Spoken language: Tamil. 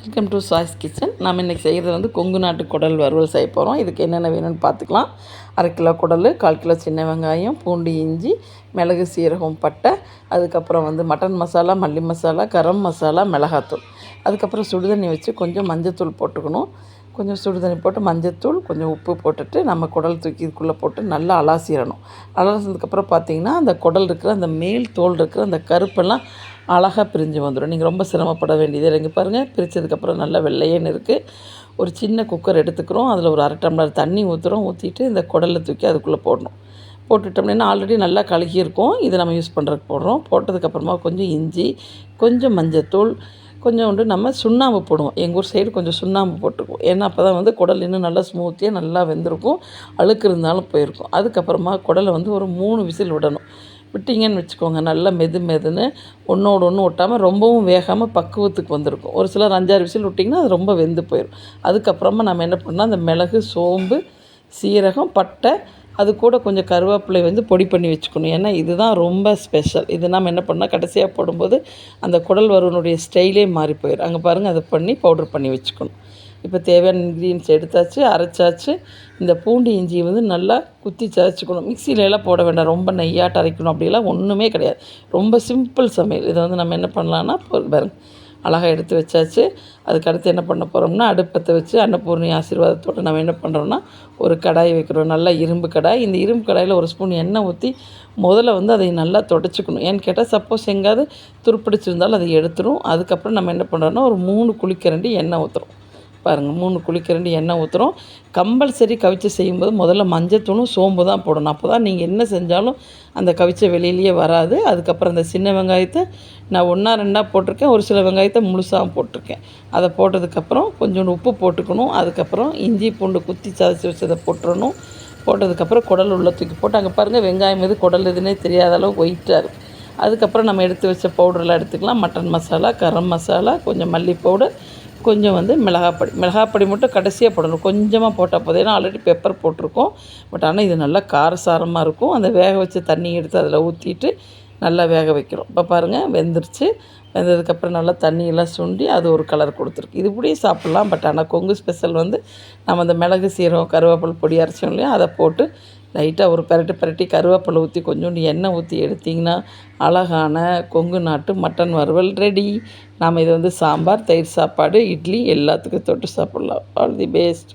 Welcome to choice kitchen. நம்ம இன்றைக்கி செய்கிறது வந்து கொங்கு நாட்டு குடல் வறுவல் செய்ய போகிறோம். இதுக்கு என்னென்ன வேணும்னு பார்த்துக்கலாம். 1/2 கிலோ குடல், 1/4 கிலோ சின்ன வெங்காயம், பூண்டு, இஞ்சி, மிளகு, சீரகம், பட்டை, அதுக்கப்புறம் வந்து மட்டன் மசாலா, மல்லி மசாலா, கரம் மசாலா, மிளகாத்தூள். அதுக்கப்புறம் சுடுதண்ணி வச்சு கொஞ்சம் மஞ்சத்தூள் போட்டுக்கணும். கொஞ்சம் சுடுதண்ணி போட்டு மஞ்சத்தூள், கொஞ்சம் உப்பு போட்டுட்டு நம்ம குடல் தூக்கி இதுக்குள்ளே போட்டு நல்லா அலாசிடணும். அலாசினதுக்கப்புறம் பார்த்திங்கன்னா அந்த குடல் இருக்கிற அந்த மேல் தோல் இருக்கிற அந்த கருப்பெல்லாம் அழகாக பிரிஞ்சு வந்துடும். நீங்கள் ரொம்ப சிரமப்பட வேண்டியது இல்லைங்க. பாருங்கள், பிரித்ததுக்கப்புறம் நல்லா வெள்ளையேன்னு இருக்குது. ஒரு சின்ன குக்கர் எடுத்துக்கிறோம். அதில் ஒரு 1/2 டம்ளர் தண்ணி ஊற்றுறோம். ஊற்றிட்டு இந்த குடலை தூக்கி அதுக்குள்ளே போடணும். போட்டுட்டோம்னா ஆல்ரெடி நல்லா கழுகியிருக்கும். இதை நம்ம யூஸ் பண்ணுறதுக்கு போடுறோம். போட்டதுக்கப்புறமா கொஞ்சம் இஞ்சி, கொஞ்சம் மஞ்சத்தூள், கொஞ்சோண்டு நம்ம சுண்ணாம்பு போடுவோம். எங்கள் ஊர் சைடு கொஞ்சம் சுண்ணாம்பு போட்டுக்குவோம். ஏன்னா அப்போ தான் வந்து குடல் இன்னும் நல்லா ஸ்மூத்தியாக நல்லா வெந்திருக்கும், அழுக்கு இருந்தாலும் போயிருக்கும். அதுக்கப்புறமா குடலை வந்து ஒரு 3 விசில் விடணும். விட்டிங்கன்னு வச்சுக்கோங்க, நல்லா மெதுன்னு ஒன்றோடு ஒன்று ஒட்டாமல் ரொம்பவும் வேகாமல் பக்குவத்துக்கு வந்திருக்கும். ஒரு சிலர் 5-6 விசில் விட்டிங்கன்னா அது ரொம்ப வெந்து போயிடும். அதுக்கப்புறமா நம்ம என்ன பண்ணால் அந்த மிளகு, சோம்பு, சீரகம், பட்டை, அது கூட கொஞ்சம் கருவேப்பிலை வந்து பொடி பண்ணி வச்சுக்கணும். ஏன்னா இதுதான் ரொம்ப ஸ்பெஷல். இது நம்ம என்ன பண்ணால் கடைசியாக போடும்போது அந்த குடல் வறுவனுடைய ஸ்டைலே மாறி போயிடும். அங்கே பாருங்கள், அதை பண்ணி பவுடர் பண்ணி வச்சுக்கணும். இப்போ தேவையான இன்க்ரீடியன்ஸ் எடுத்தாச்சு, அரைச்சாச்சு. இந்த பூண்டு இஞ்சியை வந்து நல்லா குத்தி சதைச்சிக்கணும். மிக்சியிலலாம் போட வேண்டாம், ரொம்ப நெய்யாட்ட அரைக்கணும் அப்படிலாம் ஒன்றுமே கிடையாது. ரொம்ப சிம்பிள் சமையல். இதை வந்து நம்ம என்ன பண்ணலான்னா பாருங்கள், அழகாக எடுத்து வச்சாச்சு. அதுக்கடுத்து என்ன பண்ண போகிறோம்னா, அடுப்பத்தை வச்சு அன்னபூர்ணி ஆசீர்வாதத்தோடு நம்ம என்ன பண்ணுறோம்னா ஒரு கடாய் வைக்கிறோம். நல்லா இரும்பு கடாய். இந்த இரும்பு கடாயில் ஒரு ஸ்பூன் எண்ணெய் ஊற்றி முதல்ல வந்து அதை நல்லா தொடச்சிக்கணும். ஏன்னு கேட்டால் சப்போஸ் எங்கேயாவது துருப்பிடிச்சிருந்தாலும் அதை எடுத்துரும். அதுக்கப்புறம் நம்ம என்ன பண்ணுறோன்னா ஒரு 3 குழிக்கரண்டி எண்ணெய் ஊற்றுறோம். பாருங்கள், 3 குழிக்கரண்டி எண்ணெய் ஊற்றுறோம். கம்பல்சரி கவிச்சி செய்யும்போது முதல்ல மஞ்சத்தூளும் சோம்பு தான் போடணும். அப்போ தான் நீங்கள் என்ன செஞ்சாலும் அந்த கவிச்ச வெளியிலேயே வராது. அதுக்கப்புறம் இந்த சின்ன வெங்காயத்தை நான் 1-2 போட்டிருக்கேன். ஒரு சில வெங்காயத்தை முழுசாக போட்டிருக்கேன். அதை போட்டதுக்கப்புறம் கொஞ்சோண்டு உப்பு போட்டுக்கணும். அதுக்கப்புறம் இஞ்சி பூண்டு குத்தி சதைச்சி வச்சதை போட்டுறணும். போட்டதுக்கப்புறம் குடல் உள்ள தூக்கி போட்டு அங்கே பாருங்கள், வெங்காயம் எது குடல் எதுன்னே தெரியாத அளவுக்கு ஒயிட்டாக இருக்குது. அதுக்கப்புறம் நம்ம எடுத்து வச்ச பவுடரெலாம் எடுத்துக்கலாம். மட்டன் மசாலா, கரம் மசாலா, கொஞ்சம் மல்லி பவுடர், கொஞ்சம் வந்து மிளகாப்பொடி மட்டும் கடைசியாக போடணும். கொஞ்சமாக போட்டால் போதும். ஏன்னா ஆல்ரெடி பெப்பர் போட்டிருக்கோம். பட் ஆனால் இது நல்லா காரசாரமாக இருக்கும். அந்த வேக வச்ச தண்ணி எடுத்து அதில் ஊற்றிட்டு நல்லா வேக வைக்கிறோம். இப்போ பாருங்கள், வெந்துருச்சு. வெந்ததுக்கப்புறம் நல்லா தண்ணியெல்லாம் சுண்டி அது ஒரு கலர் கொடுத்துருக்கு. இது இப்படியும் சாப்பிட்லாம். பட் ஆனால் கொங்கு ஸ்பெஷல் வந்து நம்ம அந்த மிளகு, சீரகம், கருவேப்பிலை பொடி அரைச்சோம் இல்லையா, அதை போட்டு லைட்டாக ஒரு பிரட்டி கருவேப்பிலை ஊற்றி கொஞ்சோண்டு எண்ணெய் ஊற்றி எடுத்திங்கன்னா அழகான கொங்கு நாட்டு மட்டன் வறுவல் ரெடி. நாம் இதை வந்து சாம்பார், தயிர் சாப்பாடு, இட்லி எல்லாத்துக்கும் தொட்டு சாப்பிட்லாம். All the best.